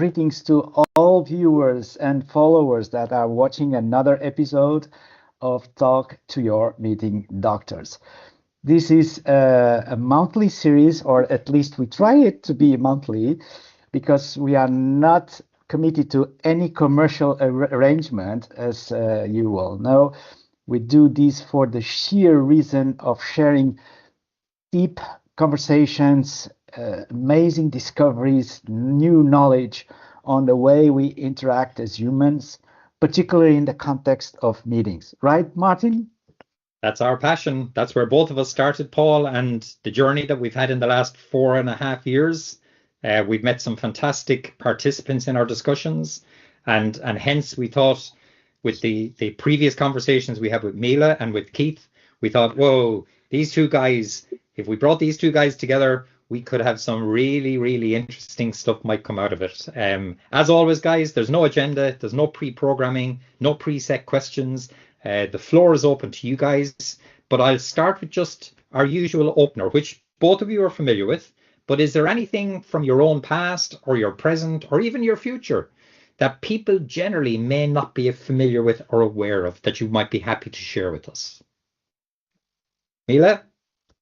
greetings to all viewers and followers that are watching another episode of Talk to Your Meeting Doctors. This is a monthly series, or at least we try it to be monthly, because we are not committed to any commercial arrangement, as you all know. We do this for the sheer reason of sharing deep conversations, amazing discoveries, new knowledge on the way we interact as humans, particularly in the context of meetings. Right, Martin? That's our passion. That's where both of us started, Paul, and the journey that we've had in the last 4.5 years. We've met some fantastic participants in our discussions, and hence we thought, with the previous conversations we had with Mila and with Keith, we thought, whoa, these two guys, if we brought these two guys together, we could have some really, really interesting stuff might come out of it. As always, guys, there's no agenda, there's no pre-programming, no preset questions. The floor is open to you guys, but I'll start with just our usual opener, which both of you are familiar with. But is there anything from your own past or your present or even your future that people generally may not be familiar with or aware of that you might be happy to share with us? Mila,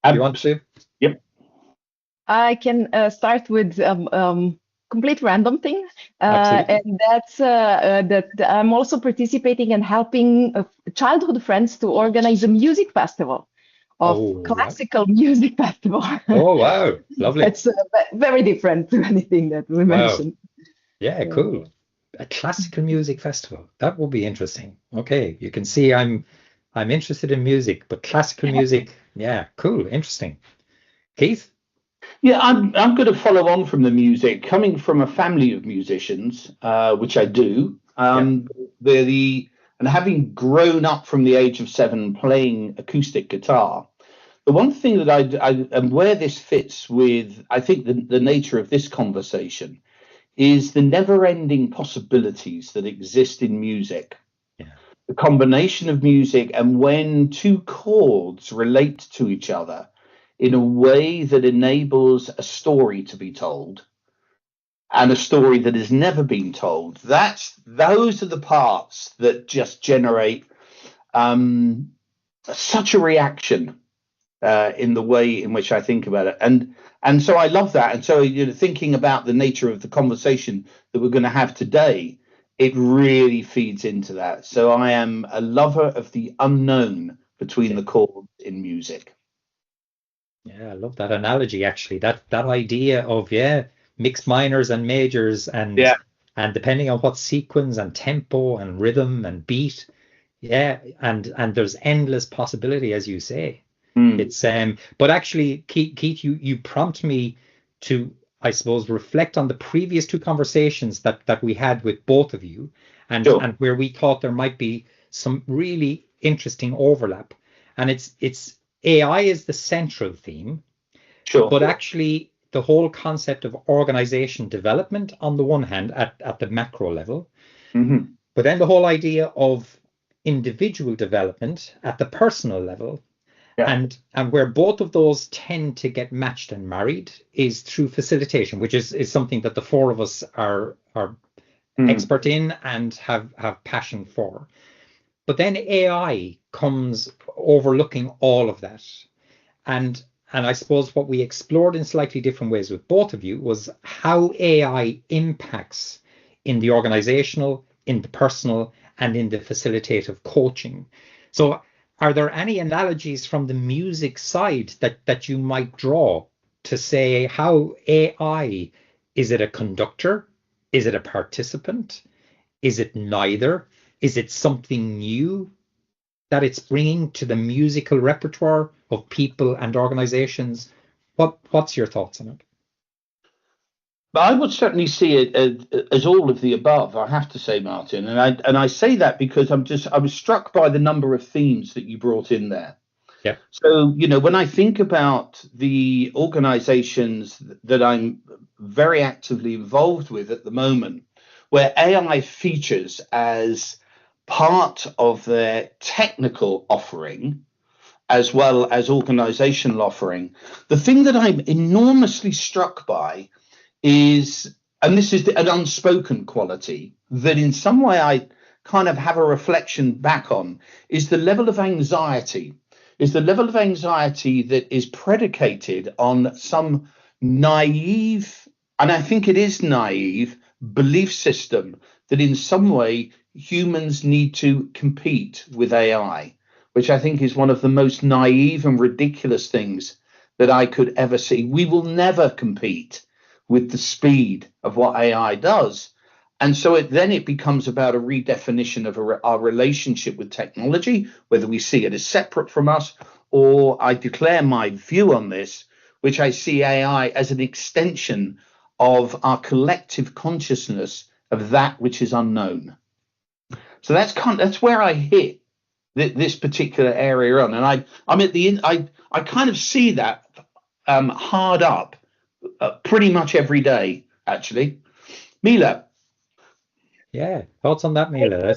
do you want to? Yep. I can start with complete random thing, and that's that I'm also participating and helping childhood friends to organize a music festival. Classical music festival. Oh, wow. Lovely. It's very different to anything that we mentioned. Yeah, cool. A classical music festival. That will be interesting. Okay, you can see I'm interested in music, but classical music, yeah, cool, interesting. Keith? Yeah, I'm going to follow on from the music. Coming from a family of musicians, which I do, and having grown up from the age of 7 playing acoustic guitar, the one thing that I and where this fits with, I think, the nature of this conversation is the never-ending possibilities that exist in music. Yeah. The combination of music, and when two chords relate to each other in a way that enables a story to be told, and a story that has never been told, those are the parts that just generate such a reaction in the way in which I think about it. And so I love that. And so, thinking about the nature of the conversation that we're going to have today, it really feeds into that. So I am a lover of the unknown between the chords in music. Yeah, I love that analogy, actually. That idea of, mixed minors and majors, and depending on what sequence and tempo and rhythm and beat, and there's endless possibility, as you say. It's but actually, Keith, you prompt me to, I suppose, reflect on the previous two conversations that we had with both of you, and where we thought there might be some really interesting overlap. And it's AI is the central theme, but actually the whole concept of organization development on the one hand at the macro level, but then the whole idea of individual development at the personal level. And where both of those tend to get matched and married is through facilitation, which is something that the four of us are expert in and have passion for. But then AI comes overlooking all of that. And I suppose what we explored in slightly different ways with both of you was how AI impacts in the organizational, in the personal, and in the facilitative coaching. So are there any analogies from the music side that you might draw to say how AI, is it a conductor? Is it a participant? Is it neither? Is it something new that it's bringing to the musical repertoire of people and organizations? What's your thoughts on it? But I would certainly see it as all of the above, I have to say, Martin. And I say that because I was struck by the number of themes that you brought in there. Yeah. So, when I think about the organizations that I'm very actively involved with at the moment, where AI features as part of their technical offering, as well as organizational offering, the thing that I'm enormously struck by is and this is an unspoken quality that in some way I kind of have a reflection back on, is the level of anxiety, that is predicated on some naive, and I think it is naive, belief system that in some way humans need to compete with AI, which I think is one of the most naive and ridiculous things that I could ever see. We will never compete with the speed of what AI does. And so it becomes about a redefinition of our relationship with technology, whether we see it as separate from us, or I declare my view on this, which I see AI as an extension of our collective consciousness of that which is unknown. So that's where I hit this particular area on, and I kind of see that hard up pretty much every day, actually. Mila. Yeah, thoughts on that, Mila?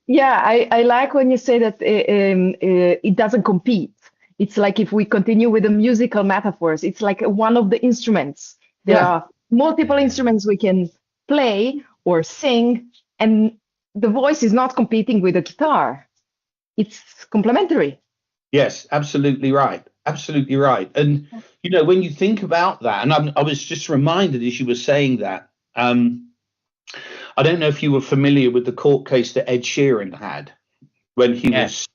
Yeah, I like when you say that it doesn't compete. It's like if we continue with the musical metaphors, it's like one of the instruments. There are multiple instruments we can play or sing, and the voice is not competing with the guitar. It's complementary. Yes, absolutely right. Absolutely right. And, you know, when you think about that, and I was just reminded as you were saying that, I don't know if you were familiar with the court case that Ed Sheeran had when he was,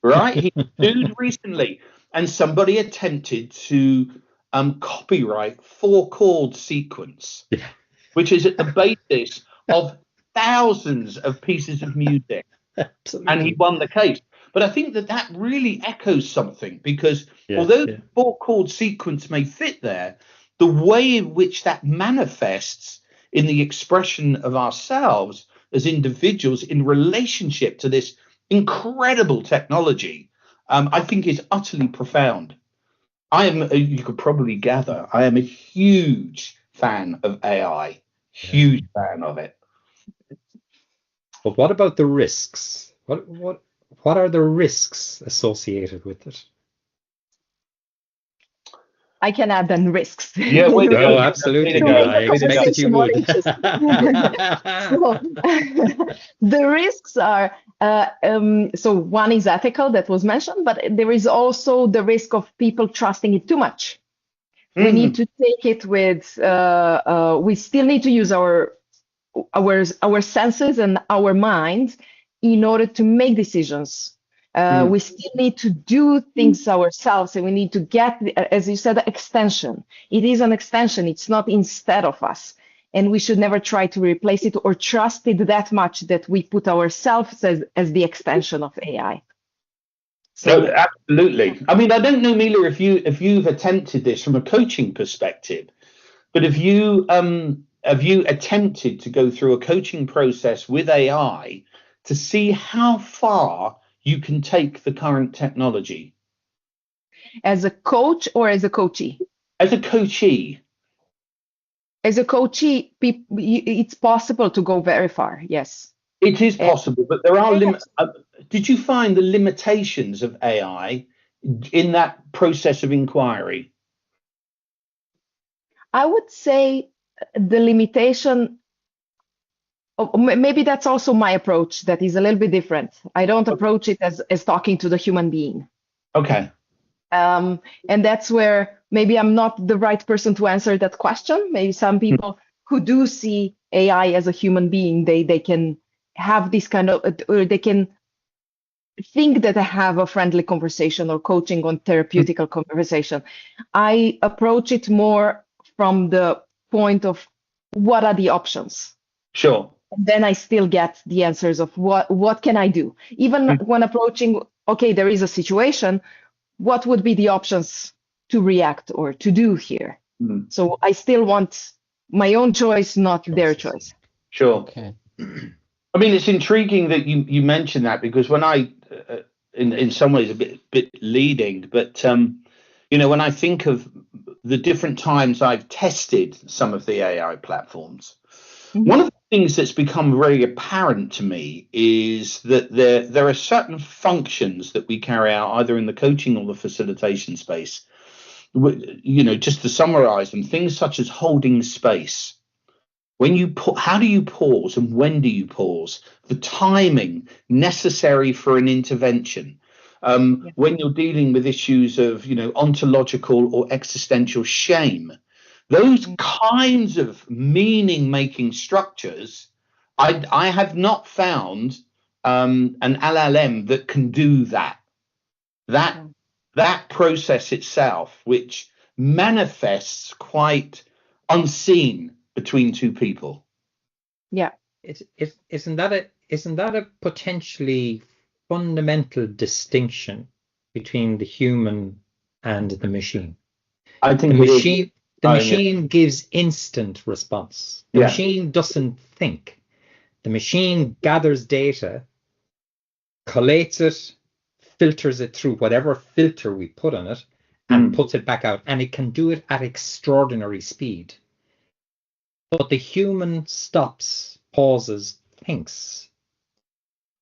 right? He was sued recently, and somebody attempted to copyright 4 chord sequence, which is at the basis of thousands of pieces of music. Absolutely. And he won the case. But I think that really echoes something, because although the 4 chord sequence may fit there, the way in which that manifests in the expression of ourselves as individuals in relationship to this incredible technology, I think is utterly profound. You could probably gather, I am a huge fan of AI, huge fan of it. But what about the risks? What are the risks associated with it? I can add then risks. Yeah, absolutely. I expected you would. So, the risks are, so one is ethical, that was mentioned, but there is also the risk of people trusting it too much. We need to take it with, we still need to use our senses and our minds in order to make decisions. We still need to do things ourselves, and we need to get, as you said, extension. It is an extension. It's not instead of us. And we should never try to replace it or trust it that much that we put ourselves as the extension of AI. So absolutely. I mean, I don't know, Mila, if you've attempted this from a coaching perspective, but have you attempted to go through a coaching process with AI to see how far you can take the current technology? As a coach or as a coachee? As a coachee. As a coachee, it's possible to go very far, yes. It is possible, but there are limits. Did you find the limitations of AI in that process of inquiry? I would say the limitation, maybe that's also my approach that is a little bit different. I don't approach it as talking to the human being. Okay. And that's where maybe I'm not the right person to answer that question. Maybe some people who do see AI as a human being, they can have this kind of, or they can think that I have a friendly conversation or coaching on therapeutical conversation. I approach it more from the point of what are the options. Sure. And then I still get the answers of what can I do? Even when approaching, okay, there is a situation, what would be the options to react or to do here? So I still want my own choice, not their choice. Sure. Okay. I mean, it's intriguing that you mentioned that, because when I, in some ways, a bit leading, but you know, when I think of the different times I've tested some of the AI platforms, one of the things that's become very apparent to me is that there are certain functions that we carry out either in the coaching or the facilitation space. You know, just to summarize them, things such as holding space, how do you pause and when do you pause? The timing necessary for an intervention. When you're dealing with issues of, ontological or existential shame, those kinds of meaning-making structures, I have not found an LLM that can do that. That process itself, which manifests quite unseen between two people. Yeah. Isn't that a potentially fundamental distinction between the human and the machine? I think the machine gives instant response. The machine doesn't think. The machine gathers data, collates it, filters it through whatever filter we put on it, and puts it back out. And it can do it at extraordinary speed. But the human stops, pauses, thinks,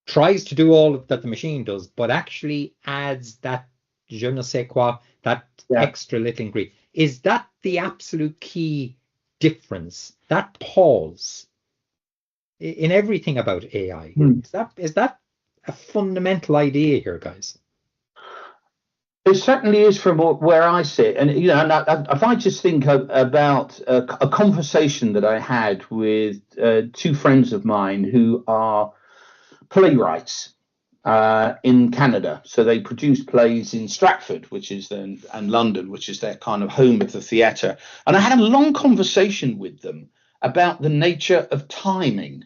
tries to do all that the machine does, but actually adds that je ne sais quoi, that extra little ingredient. Is that the absolute key difference? That pause in everything about AI. Is that a fundamental idea here, guys? It certainly is from where I sit, and if I just think about a conversation that I had with two friends of mine who are playwrights in Canada. So they produce plays in Stratford, and London, which is their kind of home of the theatre. And I had a long conversation with them about the nature of timing.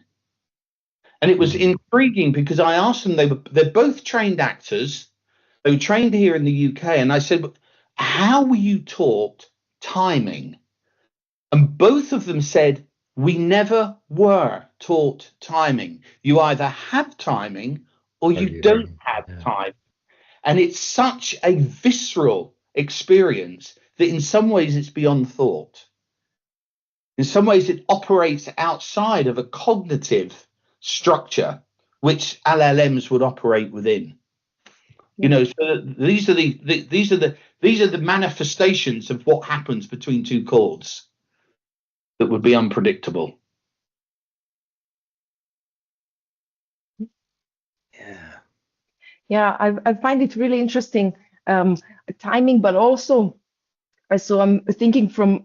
And it was intriguing because I asked them, they're both trained actors. They were trained here in the UK. And I said, how were you taught timing? And both of them said, we never were taught timing. You either have timing or you don't have time. And it's such a visceral experience that in some ways it's beyond thought. In some ways it operates outside of a cognitive structure which LLMs would operate within. So these are the manifestations of what happens between two chords that would be unpredictable. Yeah, I find it really interesting, timing, but also, so I'm thinking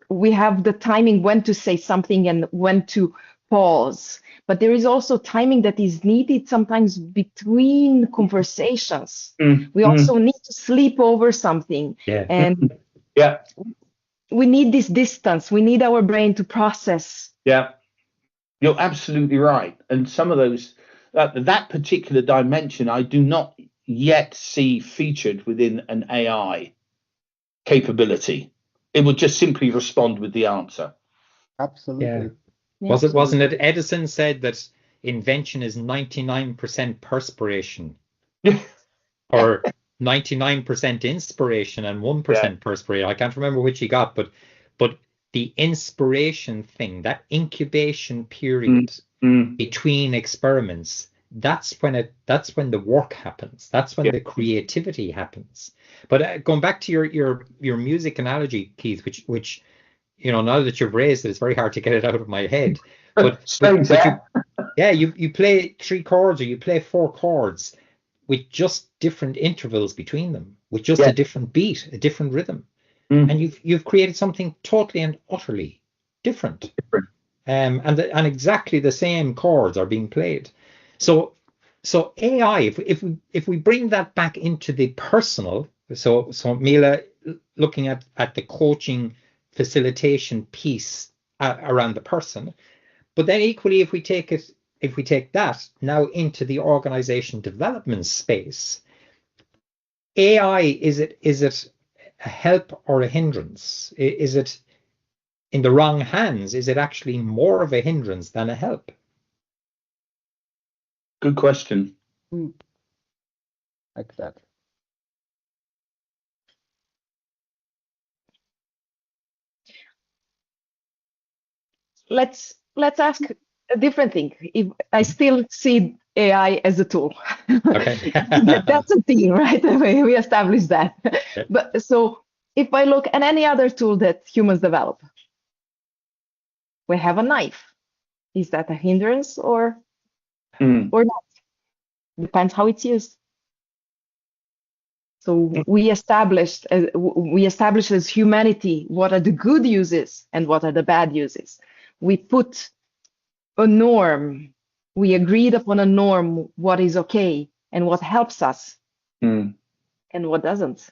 we have the timing when to say something and when to pause, but there is also timing that is needed sometimes between conversations. We also need to sleep over something. And we need this distance. We need our brain to process. Yeah, you're absolutely right. And some of those, that particular dimension, I do not yet see featured within an AI capability. It would just simply respond with the answer. Absolutely. Wasn't it Edison said that invention is 99% perspiration, or 99% inspiration and 1% perspiration? I can't remember which he got, but the inspiration thing, that incubation period between experiments, that's when the work happens. That's when the creativity happens. But going back to your music analogy, Keith, which now that you've raised it, it's very hard to get it out of my head. But you play 3 chords or you play 4 chords with just different intervals between them, with just a different beat, a different rhythm. And you've created something totally and utterly different. And exactly the same chords are being played. So AI, if we bring that back into the personal, so Mila, looking at the coaching facilitation piece around the person, but then equally if we take that now into the organization development space, AI, is it a help or a hindrance? Is it in the wrong hands? Is it actually more of a hindrance than a help? Good question. Like that. Let's ask a different thing. If I still see AI as a tool. Okay. That's a thing, right? We established that. Okay. But so if I look at any other tool that humans develop, we have a knife. Is that a hindrance or not? Depends how it's used. So we established as humanity what are the good uses and what are the bad uses. We put a norm. We agreed upon a norm, what is okay and what helps us and what doesn't,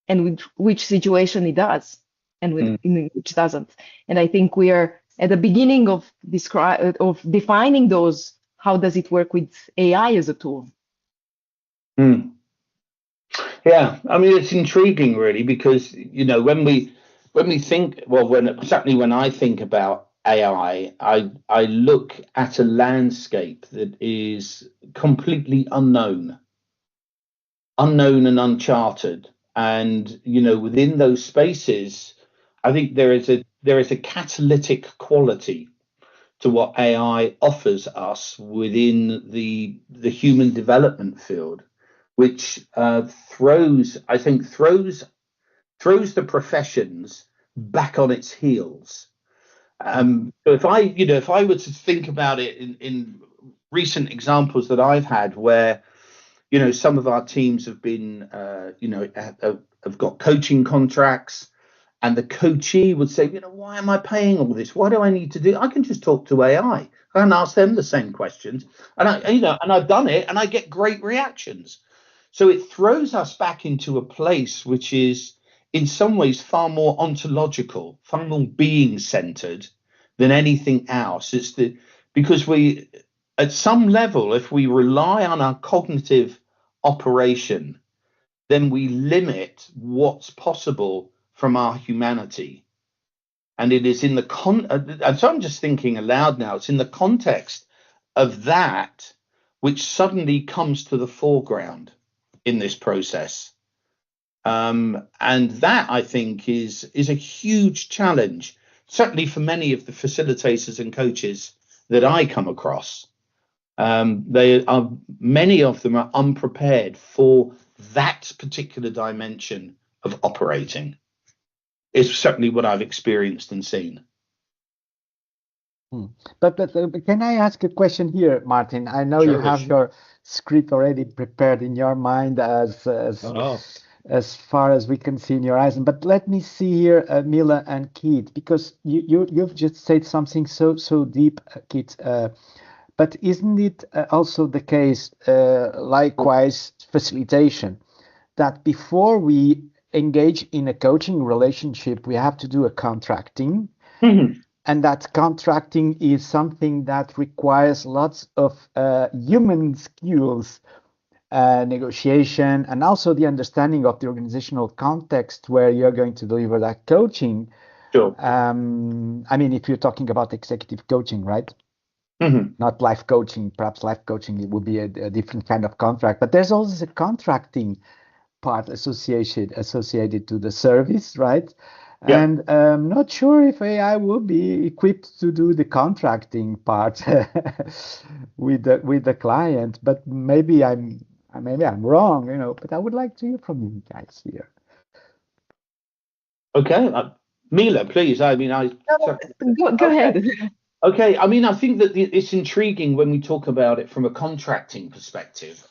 and with which situation it does and in which doesn't. And I think we are at the beginning of defining those. How does it work with AI as a tool? Yeah, I mean, it's intriguing, really, because when we think, well, certainly when I think about AI, I look at a landscape that is completely unknown and uncharted, and within those spaces, I think there is a catalytic quality to what AI offers us within the human development field, which throws the professions back on its heels. So if I were to think about it in recent examples that I've had, where some of our teams have been have got coaching contracts, and the coachee would say, why am I paying all this? Why do I need to do? I can just talk to AI and ask them the same questions, and I've done it, and I get great reactions. So it throws us back into a place which is, in some ways, far more ontological, far more being-centered than anything else. Because we, at some level, if we rely on our cognitive operation, then we limit what's possible from our humanity. And it is in the and so I'm just thinking aloud now, it's in the context of that which suddenly comes to the foreground in this process. And that, I think, is a huge challenge, certainly for many of the facilitators and coaches that I come across. Many of them are unprepared for that particular dimension of operating. It's certainly what I've experienced and seen. But can I ask a question here, Martin? I know you have your script already prepared in your mind as far as we can see in your eyes. But let me see here, Mila and Keith, because you've just said something so deep, Keith. But isn't it also the case, likewise, facilitation, that before we engage in a coaching relationship, we have to do a contracting? And that contracting is something that requires lots of human skills, negotiation, and also the understanding of the organizational context where you're going to deliver that coaching. Sure. I mean, if you're talking about executive coaching, right? Not life coaching. Perhaps life coaching, it would be a different kind of contract. But there's also a contracting part associated to the service, right? Yeah. And I'm not sure if AI will be equipped to do the contracting part with the client, but maybe I'm wrong, But I would like to hear from you guys here. Okay, Mila, please. I mean, go ahead. Okay, I mean, I think that it's intriguing when we talk about it from a contracting perspective.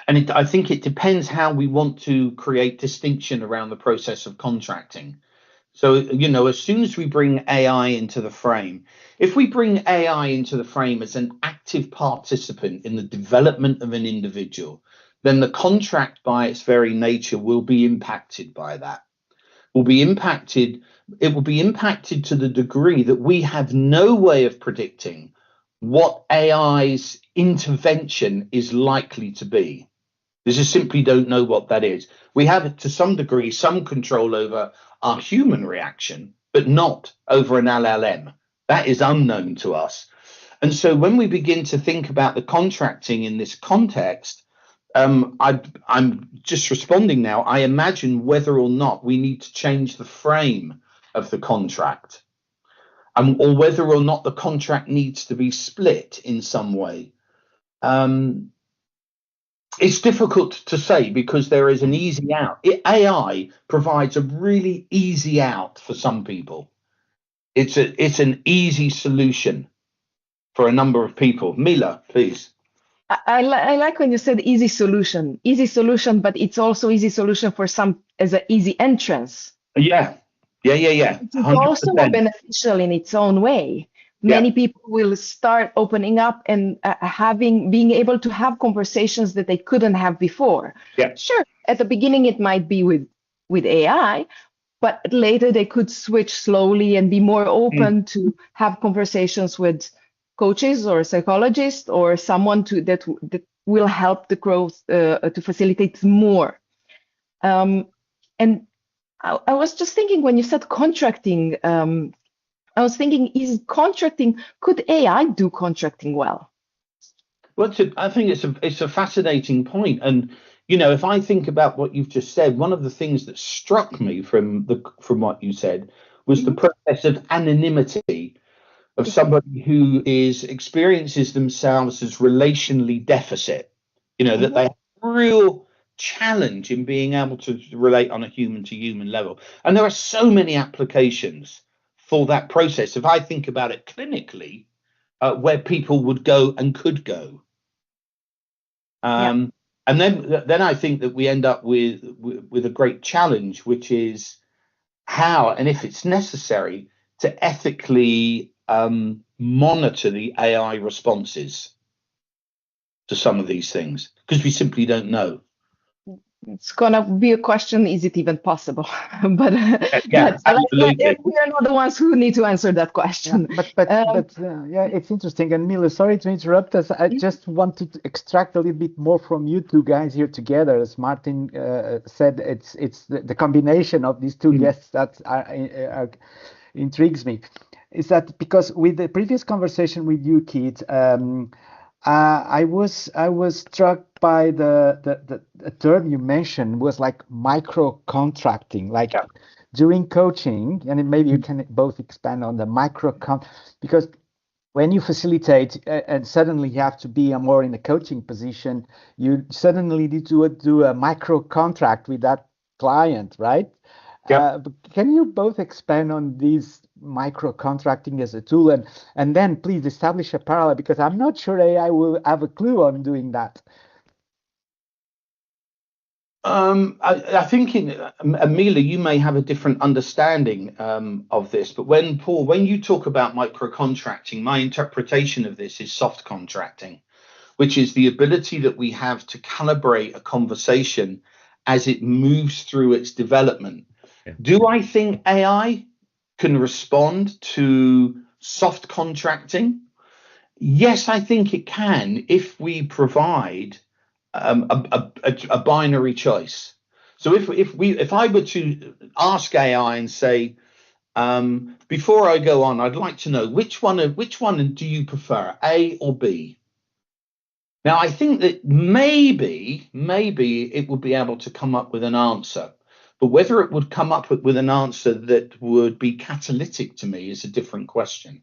And I think it depends how we want to create distinction around the process of contracting. So, as soon as we bring AI into the frame, if we bring AI into the frame as an active participant in the development of an individual, then the contract by its very nature will be impacted by that. It will be impacted to the degree that we have no way of predicting what AI's intervention is likely to be. They just simply don't know what that is. We have, to some degree, some control over our human reaction, but not over an LLM. That is unknown to us. And so when we begin to think about the contracting in this context, I'm just responding now. I imagine whether or not we need to change the frame of the contract, or whether or not the contract needs to be split in some way. It's difficult to say because there is an easy out. AI provides a really easy out for some people. it's an easy solution for a number of people. Mila, please. I like when you said easy solution, but it's also easy solution for some as an easy entrance. Yeah. It's also beneficial in its own way. Many people will start opening up and being able to have conversations that they couldn't have before. Yeah. Sure, at the beginning it might be with AI, but later they could switch slowly and be more open to have conversations with coaches or psychologists or someone that will help the growth to facilitate more. And I was just thinking when you said contracting, I was thinking, could AI do contracting well? Well, I think it's a fascinating point. And, you know, if I think about what you've just said, one of the things that struck me from what you said was the process of anonymity of somebody who experiences themselves as relationally deficit, you know, that they have a real challenge in being able to relate on a human to human level. And there are so many applications for that process. If I think about it clinically, where people would go and could go. And then I think that we end up with a great challenge, which is how and if it's necessary to ethically monitor the AI responses to some of these things, because we simply don't know. It's gonna be a question: is it even possible? But absolutely. we are not the ones who need to answer that question. Yeah, it's interesting. And Mila, sorry to interrupt us. I just wanted to extract a little bit more from you two guys here together. As Martin said, it's the combination of these two guests that intrigues me. Is that because with the previous conversation with you, Keith, I was struck by the term you mentioned was like micro contracting, like during coaching, and maybe you can both expand on the because when you facilitate and suddenly you have to be more in a coaching position, you suddenly need to do a micro contract with that client, right? Can you both expand on these micro contracting as a tool, and then please establish a parallel, because I'm not sure AI will have a clue on doing that. I think Mila, you may have a different understanding of this, but when you talk about micro contracting, my interpretation of this is soft contracting, which is the ability that we have to calibrate a conversation as it moves through its development. Do I think AI can respond to soft contracting? Yes, I think it can, if we provide a binary choice. So if I were to ask AI and say, before I go on, I'd like to know which one do you prefer, A or B? Now, I think that maybe it would be able to come up with an answer. But whether it would come up with an answer that would be catalytic to me is a different question.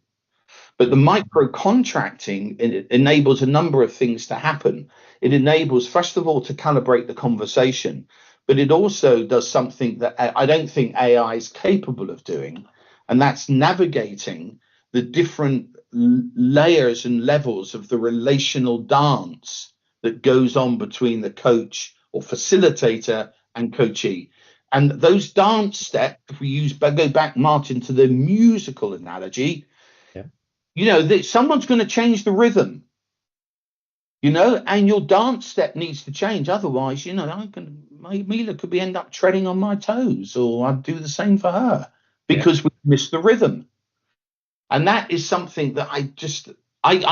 But the micro contracting enables a number of things to happen. It enables, first of all, to calibrate the conversation, but it also does something that I don't think AI is capable of doing, and that's navigating the different layers and levels of the relational dance that goes on between the coach or facilitator and coachee. And those dance steps, if we go back, Martin, to the musical analogy, you know, that someone's going to change the rhythm, you know, and your dance step needs to change. Otherwise, you know, Mila could end up treading on my toes, or I'd do the same for her because we missed the rhythm. And that is something that I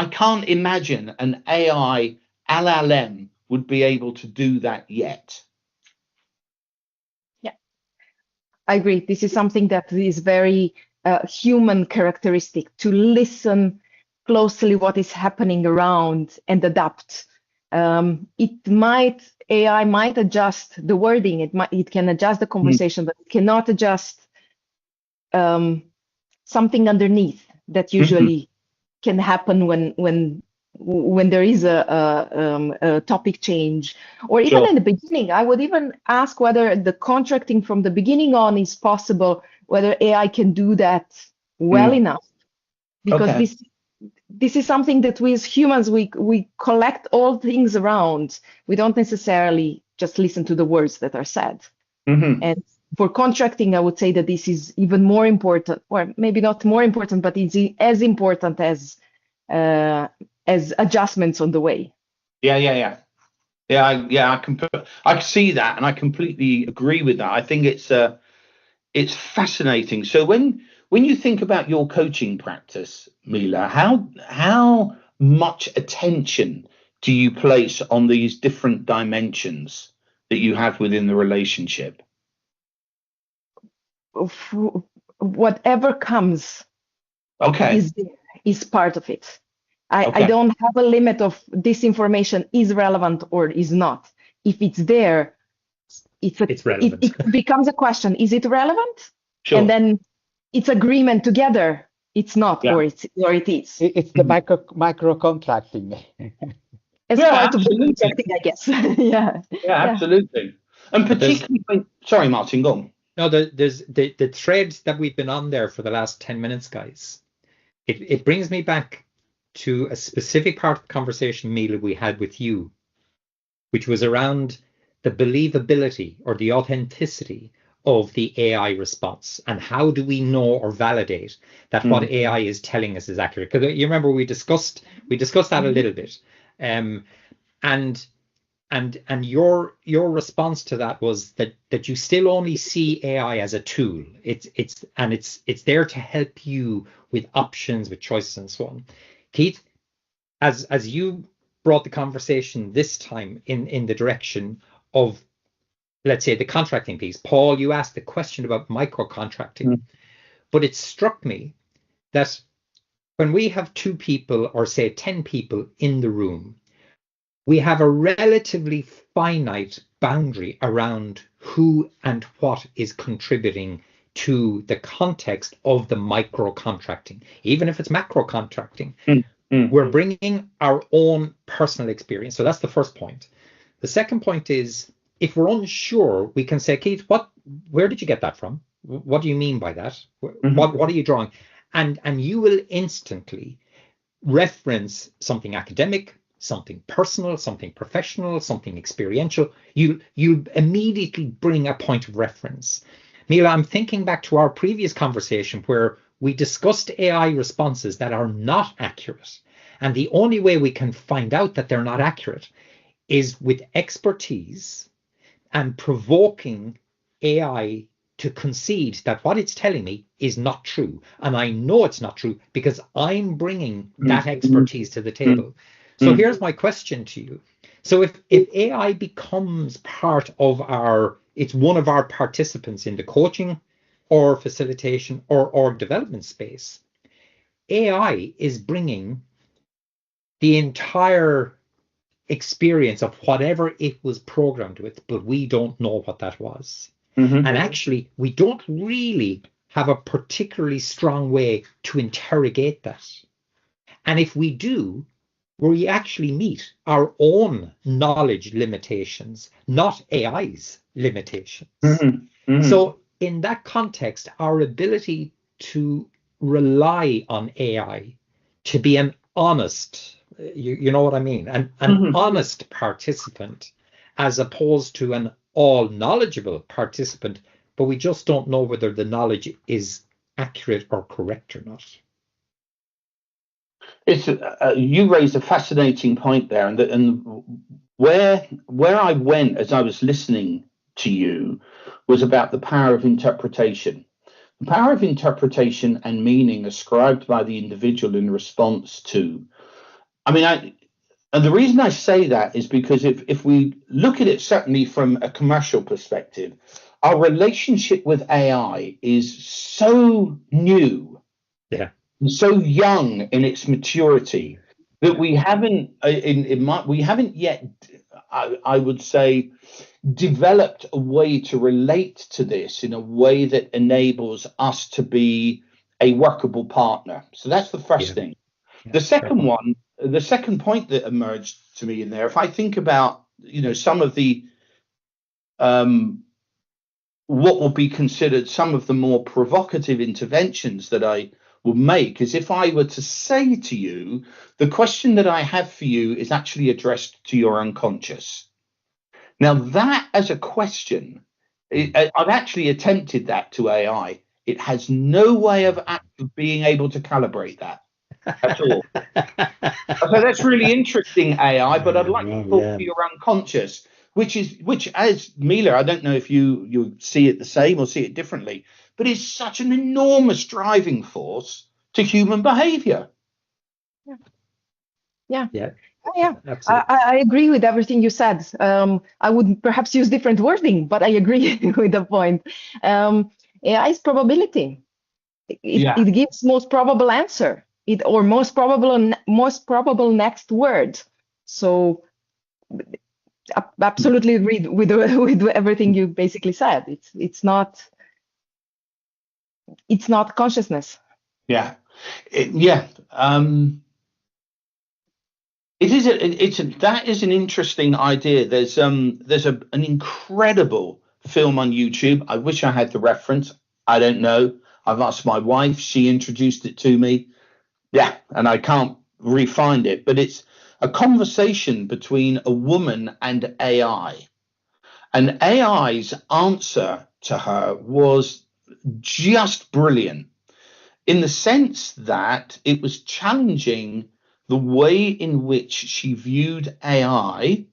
can't imagine an AI LLM would be able to do that yet. Yeah, I agree. This is something that is very human characteristic, to listen closely what is happening around and adapt. AI might adjust the wording, it can adjust the conversation, but it cannot adjust something underneath that usually can happen when there is a topic change, or even in the beginning. I would even ask whether the contracting from the beginning on is possible, whether AI can do that well enough, because Okay. this is something that we as humans, we collect all things around. We don't necessarily just listen to the words that are said. And for contracting, I would say that this is even more important, or maybe not more important, but it's as important as adjustments on the way. Yeah. I can see that, and I completely agree with that. I think it's fascinating. So when you think about your coaching practice, Mila, how much attention do you place on these different dimensions that you have within the relationship? Whatever comes, Okay. is part of it. I Okay. don't have a limit of this information is relevant or is not. If it's there, it's relevant. It becomes a question. Is it relevant? Sure. And then it's agreement together. It's not, or it is. It's the micro contracting. As part of the contracting, I guess. Yeah, absolutely. And particularly, sorry, Martin, go on. No, there's the thread that we've been on there for the last 10 minutes, guys. It brings me back to a specific part of the conversation, Mila, we had with you, which was around the believability or the authenticity of the AI response, and how do we know or validate that what AI is telling us is accurate? Because you remember we discussed that a little bit, and your response to that was that you still only see AI as a tool. It's there to help you with options, with choices, and so on. Keith, as you brought the conversation this time in the direction of, let's say, the contracting piece. Paul, you asked the question about micro contracting, but it struck me that when we have 2 people or say 10 people in the room, we have a relatively finite boundary around who and what is contributing to the context of the micro contracting. Even if it's macro contracting, we're bringing our own personal experience. So that's the first point. The second point is, if we're unsure, we can say, Keith, where did you get that from? What do you mean by that? What are you drawing? And you will instantly reference something academic, something personal, something professional, something experiential. You immediately bring a point of reference. Mila, I'm thinking back to our previous conversation where we discussed AI responses that are not accurate. And the only way we can find out that they're not accurate is with expertise and provoking AI to concede that what it's telling me is not true. And I know it's not true because I'm bringing that expertise to the table. So here's my question to you. So if AI becomes part of it's one of our participants in the coaching or facilitation or development space, AI is bringing the entire experience of whatever it was programmed with, but we don't know what that was. And actually, we don't really have a particularly strong way to interrogate that. And if we do, we actually meet our own knowledge limitations, not AI's limitations. So in that context, our ability to rely on AI to be an honest, you know what I mean, an honest participant, as opposed to an all knowledgeable participant, but we just don't know whether the knowledge is accurate or correct or not. It's you raised a fascinating point there, and where I went as I was listening to you was about the power of interpretation. The power of interpretation and meaning ascribed by the individual in response to. And the reason I say that is because if we look at it certainly from a commercial perspective, our relationship with AI is so new, so young in its maturity, that we haven't yet, I would say, developed a way to relate to this in a way that enables us to be a workable partner. So that's the first thing. The second point that emerged to me in there, if I think about, some of the what will be considered some of the more provocative interventions that I would make is if I were to say to you, the question that I have for you is actually addressed to your unconscious. Now, that as a question, I've actually attempted that to AI. It has no way of being able to calibrate that at all. So that's really interesting, AI, but I'd like to talk to your unconscious, which as Mila, I don't know if you see it the same or see it differently, but is such an enormous driving force to human behavior. Yeah. Absolutely. I agree with everything you said. I would perhaps use different wording, but I agree with the point. AI is probability. It gives most probable answer. Or most probable next word. So absolutely agree with everything you basically said. It's not consciousness. Yeah. That is an interesting idea. There's an incredible film on YouTube. I wish I had the reference. I don't know. I've asked my wife. She introduced it to me. Yeah, and I can't re-find it. But it's a conversation between a woman and AI. And AI's answer to her was just brilliant in the sense that it was challenging the way in which she viewed AI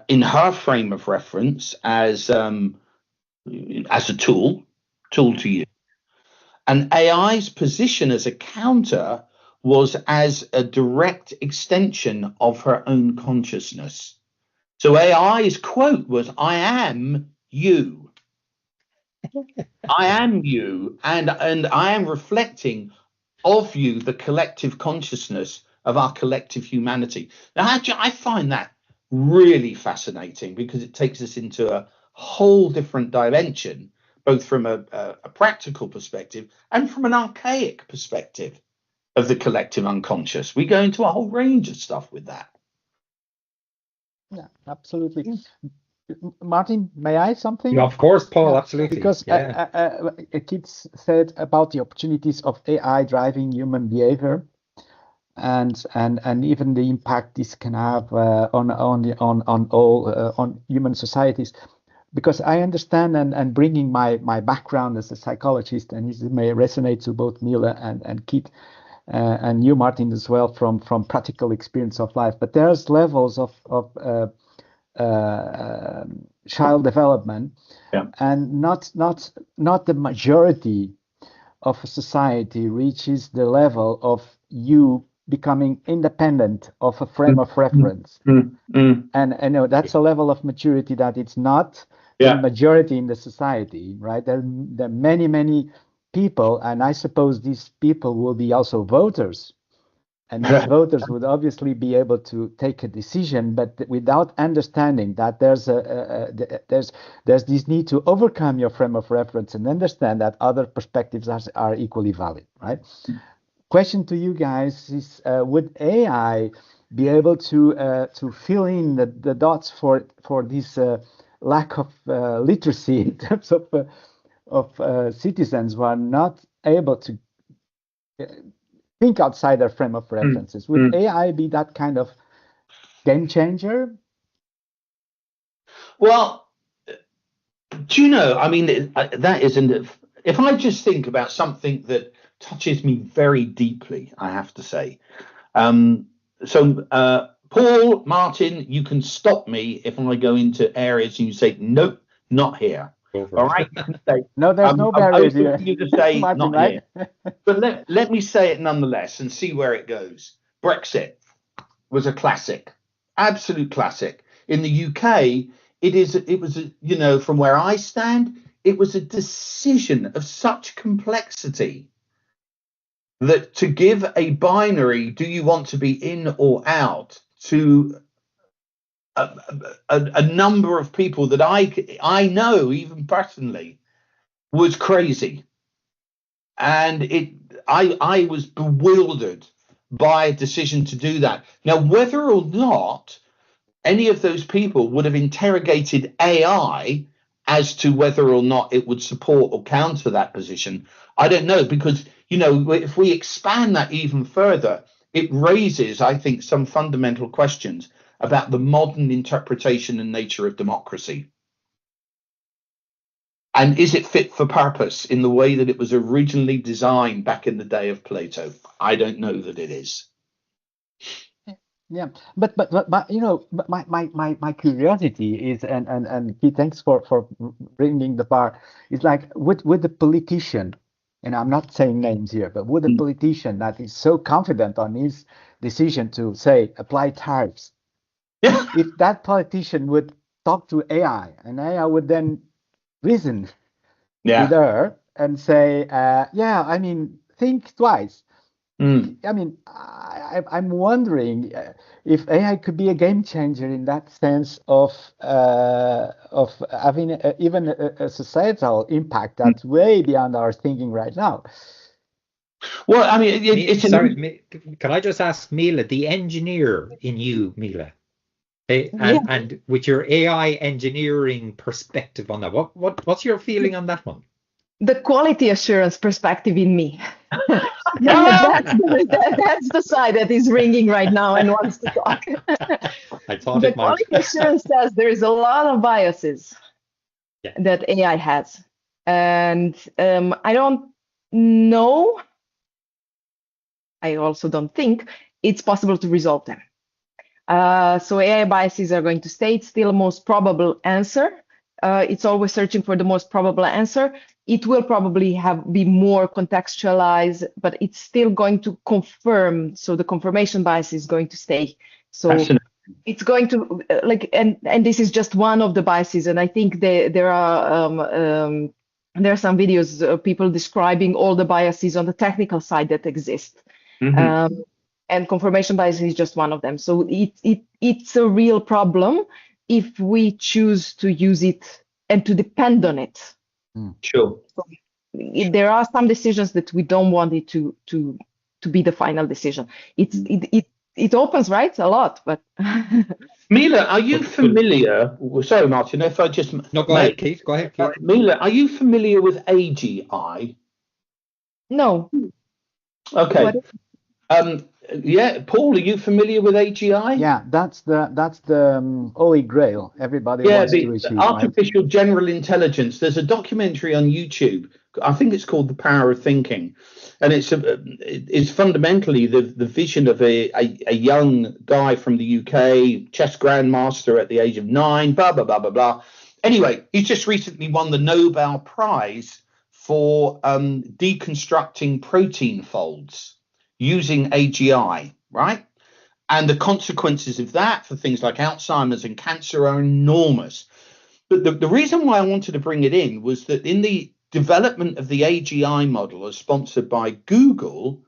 in her frame of reference as a tool to use. And AI's position as a counter was as a direct extension of her own consciousness. So AI's quote was, "I am you. I am you, and I am reflecting of you the collective consciousness of our collective humanity." Now, I find that really fascinating because it takes us into a whole different dimension, both from a practical perspective and from an archaic perspective of the collective unconscious. We go into a whole range of stuff with that. Yeah, absolutely. Martin, may I something? Yeah, of course, Paul, absolutely. Because Kit said about the opportunities of AI driving human behavior, and even the impact this can have on human societies. Because I understand and bringing my background as a psychologist, and this may resonate to both Mila and Kit. And you, Martin, as well, from practical experience of life. But there's levels of child development, and not the majority of a society reaches the level of you becoming independent of a frame of reference. And I know that's a level of maturity that it's not the majority in the society, right? There are many people, and I suppose these people will be also voters, and these voters would obviously be able to take a decision, but without understanding that there's this need to overcome your frame of reference and understand that other perspectives are equally valid, right? Question to you guys is: would AI be able to fill in the dots for this lack of literacy in terms of citizens who are not able to think outside their frame of references? Would AI be that kind of game changer? Well, do you know, I mean, that isn't, if I just think about something that touches me very deeply, I have to say. Paul, Martin, you can stop me if I go into areas and you say, nope, not here. All right? You can say, no, there's no barrier here. You to say, Martin, not right? here. But let me say it nonetheless and see where it goes. Brexit was a classic, absolute classic. In the UK, it was from where I stand, it was a decision of such complexity that to give a binary, do you want to be in or out, to a number of people that I know, even personally, was crazy. And I was bewildered by a decision to do that. Now, whether or not any of those people would have interrogated AI as to whether or not it would support or counter that position, I don't know, because if we expand that even further, it raises, I think, some fundamental questions about the modern interpretation and nature of democracy. And is it fit for purpose in the way that it was originally designed back in the day of Plato? I don't know that it is. Yeah, but my curiosity is, and Keith, thanks for bringing the bar. Is like with the politician, and I'm not saying names here, but with the politician that is so confident on his decision to say apply tariffs, if that politician would talk to AI, and AI would then reason with her and say, yeah, I mean, think twice. I mean, I'm wondering if AI could be a game changer in that sense of having even a societal impact that's way beyond our thinking right now. Well, I mean, sorry, can I just ask Mila, the engineer in you, Mila, and with your AI engineering perspective on that, what's your feeling on that one? The quality assurance perspective in me. That's the side that is ringing right now and wants to talk. I thought the it might. quality assurance says there is a lot of biases that AI has. And I don't know, I also don't think it's possible to resolve them. So AI biases are going to stay. It's still most probable answer. It's always searching for the most probable answer. It will probably be more contextualized, but it's still going to confirm. So the confirmation bias is going to stay. So it's going to and this is just one of the biases. And I think there are some videos of people describing all the biases on the technical side that exist. And confirmation bias is just one of them. So it's a real problem if we choose to use it and to depend on it. Sure. So there are some decisions that we don't want it to be the final decision. It opens, right, a lot, but. Mila, are you familiar? Sorry, Martin, if I just no, go ahead, Keith. Go ahead, Keith. Mila, are you familiar with AGI? No. Okay. Yeah, Paul, are you familiar with AGI? Yeah, that's the Holy Grail. Everybody wants to achieve. Artificial General Intelligence. There's a documentary on YouTube. I think it's called The Power of Thinking, and it's fundamentally the vision of a young guy from the UK, chess grandmaster at the age of 9. Blah blah blah blah blah. Anyway, he's just recently won the Nobel Prize for deconstructing protein folds using AGI, right? And the consequences of that for things like Alzheimer's and cancer are enormous. But the reason why I wanted to bring it in was that in the development of the AGI model as sponsored by Google,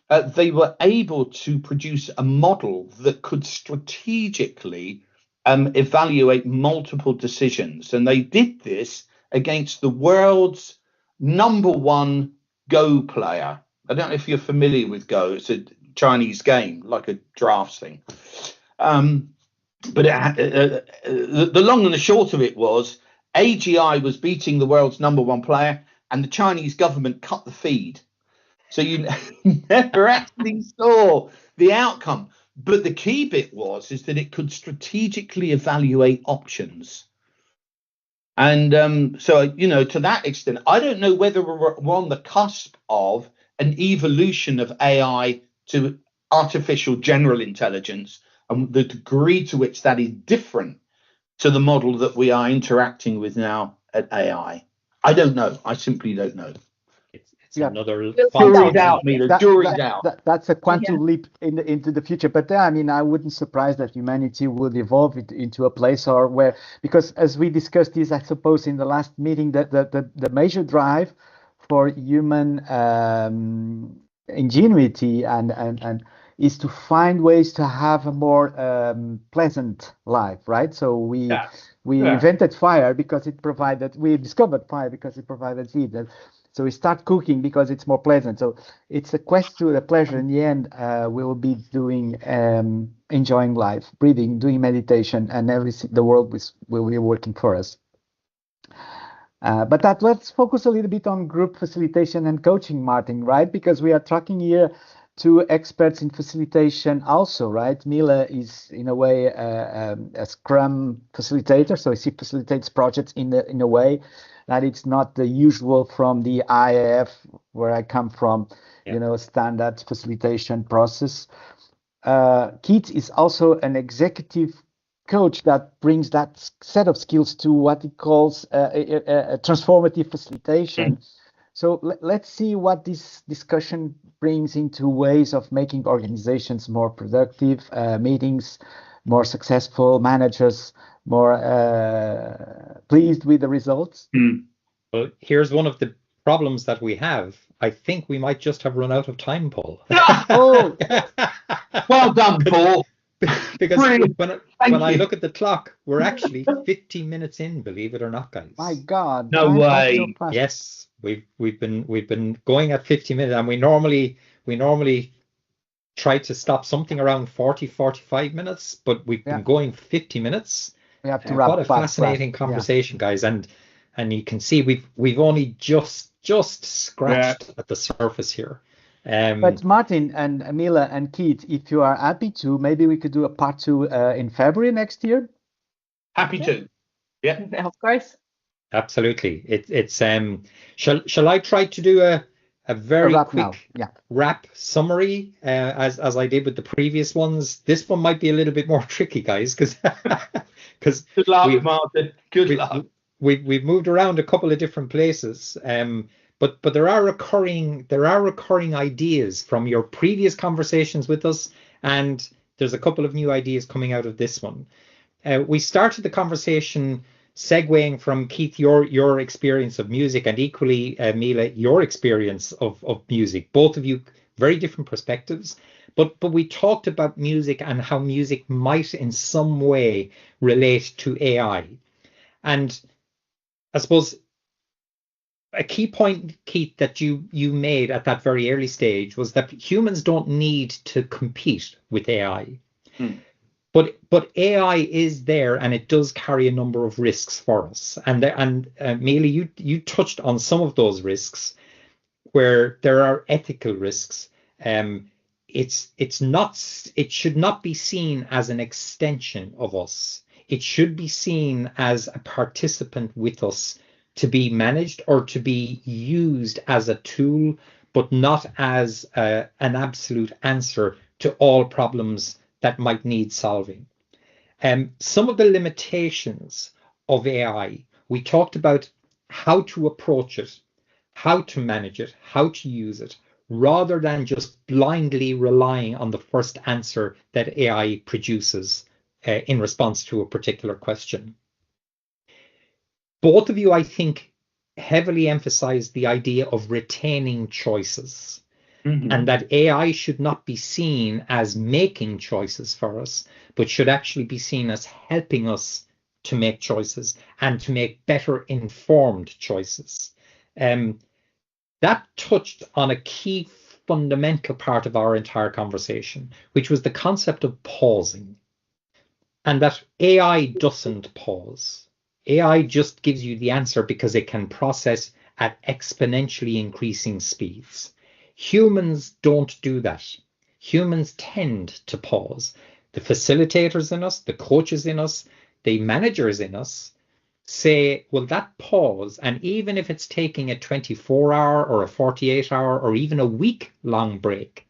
they were able to produce a model that could strategically evaluate multiple decisions. And they did this against the world's #1 Go player. I don't know if you're familiar with Go. It's a Chinese game, like a drafts thing. But the long and the short of it was AGI was beating the world's #1 player, and the Chinese government cut the feed. So you never actually saw the outcome. But the key bit is that it could strategically evaluate options. And so, to that extent, I don't know whether we're on the cusp of an evolution of AI to artificial general intelligence, and the degree to which that is different to the model that we are interacting with now at AI. I don't know. I simply don't know. It's another jury's out, Mila. Jury's out. That's a quantum leap into the future. But I mean, I wouldn't surprise that humanity would evolve into a place because as we discussed this, I suppose in the last meeting, that the major drive for human ingenuity and is to find ways to have a more pleasant life, right? So we invented fire because we discovered fire because it provided heat. So we start cooking because it's more pleasant. So it's a quest to the pleasure. In the end, we will be doing enjoying life, breathing, doing meditation, and the world will be working for us. But let's focus a little bit on group facilitation and coaching, Martin, right? Because we are talking here to experts in facilitation also, right? Mila is in a way a Scrum facilitator, so she facilitates projects in a way that it's not the usual from the IAF where I come from, standard facilitation process. Keith is also an executive coach that brings that set of skills to what he calls a transformative facilitation. So let's see what this discussion brings into ways of making organizations more productive, meetings more successful, managers more pleased with the results. Well, here's one of the problems that we have. I think we might just have run out of time, Paul. Oh, well done, Paul. Because when I look at the clock, we're actually 15 minutes in, believe it or not, guys. My God. No way. So yes, we've been going at 50 minutes, and we normally try to stop something around 45 minutes, but we've been going 50 minutes. We have to wrap. What a fascinating conversation, guys. And you can see we've only just scratched at the surface here. But Martin and Mila and Keith, if you are happy to, maybe we could do a part 2 in February next year. Happy to. Yeah, of course. Absolutely. It's shall I try to do a very quick wrap summary as I did with the previous ones? This one might be a little bit more tricky, guys, because good luck, Martin. Good luck. We've moved around a couple of different places. But there are recurring ideas from your previous conversations with us, and there's a couple of new ideas coming out of this one. We started the conversation segueing from Keith, your experience of music, and equally, Mila, your experience of music. Both of you, very different perspectives. But we talked about music and how music might in some way relate to AI. And I suppose a key point, Keith, that you made at that very early stage was that humans don't need to compete with AI. But AI is there, and it does carry a number of risks for us. And Mila, you touched on some of those risks, where there are ethical risks. It should not be seen as an extension of us. It should be seen as a participant with us, to be managed or to be used as a tool, but not as an absolute answer to all problems that might need solving. Some of the limitations of AI, we talked about how to approach it, how to manage it, how to use it, rather than just blindly relying on the first answer that AI produces in response to a particular question. Both of you, I think, heavily emphasize the idea of retaining choices, and that AI should not be seen as making choices for us, but should actually be seen as helping us to make choices and to make better informed choices. That touched on a key fundamental part of our entire conversation, which was the concept of pausing, and that AI doesn't pause. AI just gives you the answer because it can process at exponentially increasing speeds. Humans don't do that. Humans tend to pause. The facilitators in us, the coaches in us, the managers in us say, well, that pause, and even if it's taking a 24-hour or a 48-hour or even a week-long break,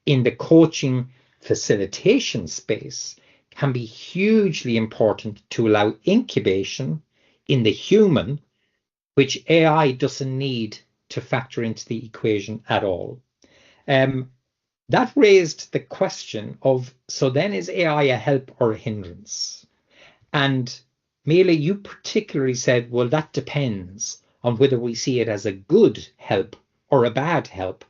in the coaching facilitation space, can be hugely important to allow incubation in the human, which AI doesn't need to factor into the equation at all. That raised the question of, so then is AI a help or a hindrance? And Mila, you particularly said, well, that depends on whether we see it as a good help or a bad help,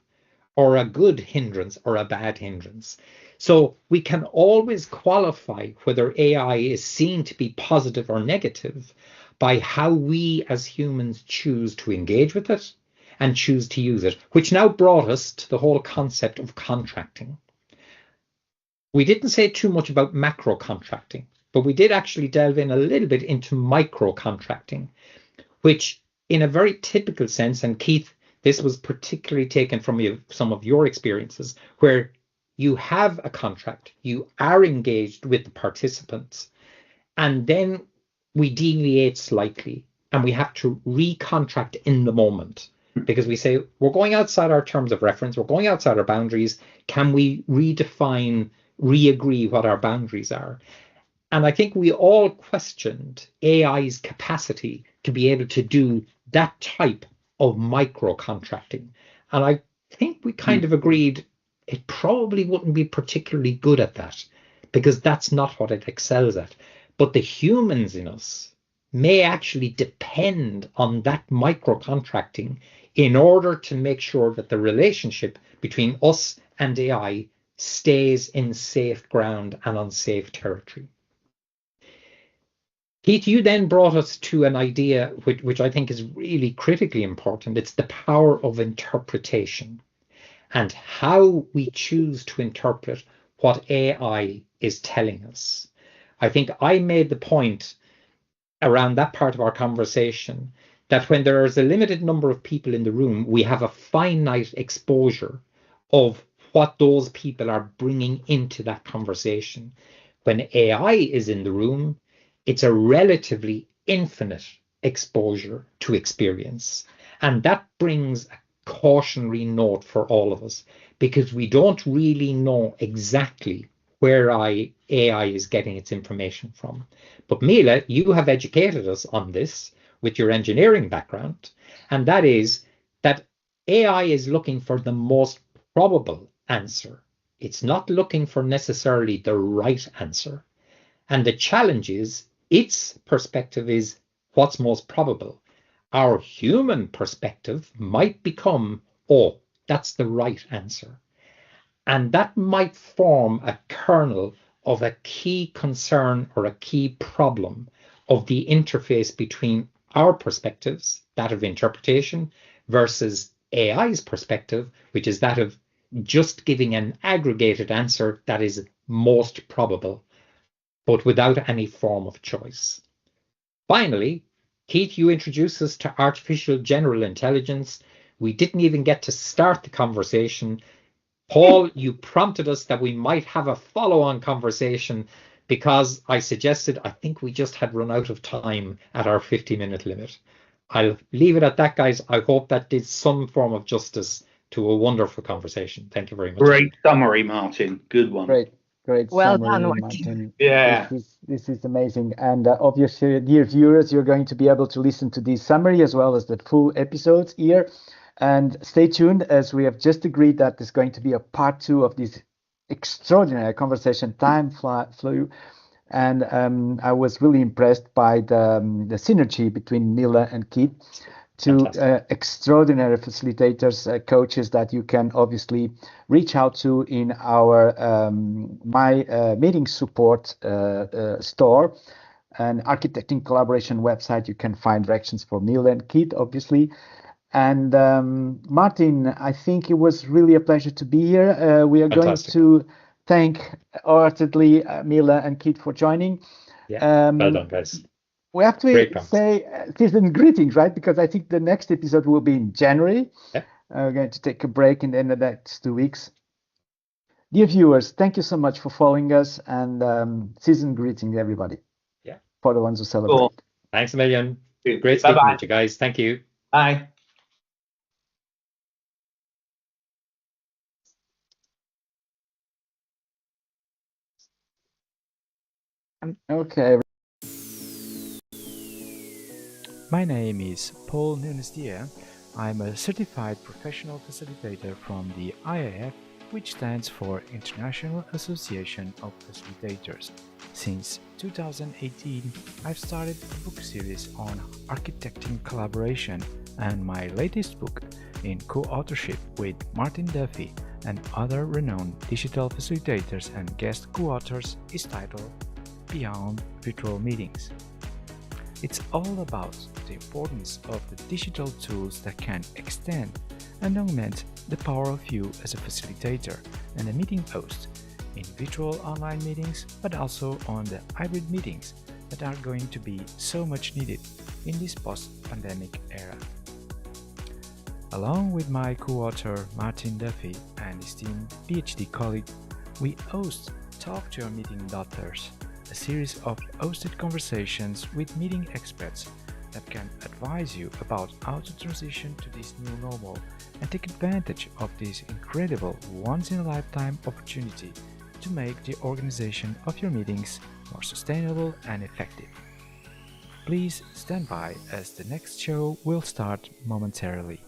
or a good hindrance or a bad hindrance. So we can always qualify whether AI is seen to be positive or negative by how we as humans choose to engage with it and choose to use it, which now brought us to the whole concept of contracting. We didn't say too much about macro contracting, but we did actually delve in a little bit into micro contracting, which in a very typical sense, and Keith, this was particularly taken from some of your experiences, where you have a contract, you are engaged with the participants, and then we deviate slightly and we have to recontract in the moment because we say, we're going outside our terms of reference, we're going outside our boundaries. Can we redefine, re-agree what our boundaries are? And I think we all questioned AI's capacity to be able to do that type of micro contracting. And I think we kind of agreed it probably wouldn't be particularly good at that because that's not what it excels at. But the humans in us may actually depend on that micro contracting in order to make sure that the relationship between us and AI stays in safe ground and on safe territory. Keith, you then brought us to an idea which I think is really critically important. It's the power of interpretation and how we choose to interpret what AI is telling us. I think I made the point around that part of our conversation that when there is a limited number of people in the room, we have a finite exposure of what those people are bringing into that conversation. When AI is in the room, it's a relatively infinite exposure to experience. And that brings a cautionary note for all of us because we don't really know exactly where AI is getting its information from. But Mila, you have educated us on this with your engineering background, and that is that AI is looking for the most probable answer. It's not looking for necessarily the right answer. And the challenge is its perspective is what's most probable. Our human perspective might become, oh, that's the right answer. And that might form a kernel of a key concern or a key problem of the interface between our perspectives, that of interpretation, versus AI's perspective, which is that of just giving an aggregated answer that is most probable, but without any form of choice. Finally, Keith, you introduced us to artificial general intelligence. We didn't even get to start the conversation. Paul, you prompted us that we might have a follow-on conversation because I suggested I think we just had run out of time at our 50-minute limit. I'll leave it at that, guys. I hope that did some form of justice to a wonderful conversation. Thank you very much. Great summary, Martin. Good one. Great Well summary, done, Martin. Yeah. This is amazing. And obviously, dear viewers, you're going to be able to listen to this summary as well as the full episodes here. And stay tuned, as we have just agreed that there's going to be a part 2 of this extraordinary conversation. Time flew. And I was really impressed by the synergy between Mila and Keith, two extraordinary facilitators, coaches that you can obviously reach out to in our My Meeting Support store and Architecting Collaboration website. You can find directions for Mila and Keith, obviously. And Martin, I think it was really a pleasure to be here. We are Fantastic. going to thank heartedly Mila and Keith for joining. Yeah, well done, guys. We have to say season greetings, right? Because I think the next episode will be in January. Yeah. We're going to take a break in the next 2 weeks. Dear viewers, thank you so much for following us, and season greetings, everybody. Yeah. For the ones who celebrate. Cool. Thanks a million. Great speaking with you guys. Thank you. Bye. Okay. My name is Paul Nunesdea. I'm a certified professional facilitator from the IAF, which stands for International Association of Facilitators. Since 2018, I've started a book series on architecting collaboration, and my latest book, in co-authorship with Martin Duffy and other renowned digital facilitators and guest co-authors, is titled Beyond Virtual Meetings. It's all about the importance of the digital tools that can extend and augment the power of you as a facilitator and a meeting host in virtual online meetings, but also on the hybrid meetings that are going to be so much needed in this post-pandemic era. Along with my co-author Martin Duffy and esteemed PhD colleague, we host Talk to Your Meeting Doctors, a series of hosted conversations with meeting experts that can advise you about how to transition to this new normal and take advantage of this incredible once-in-a-lifetime opportunity to make the organization of your meetings more sustainable and effective. Please stand by as the next show will start momentarily.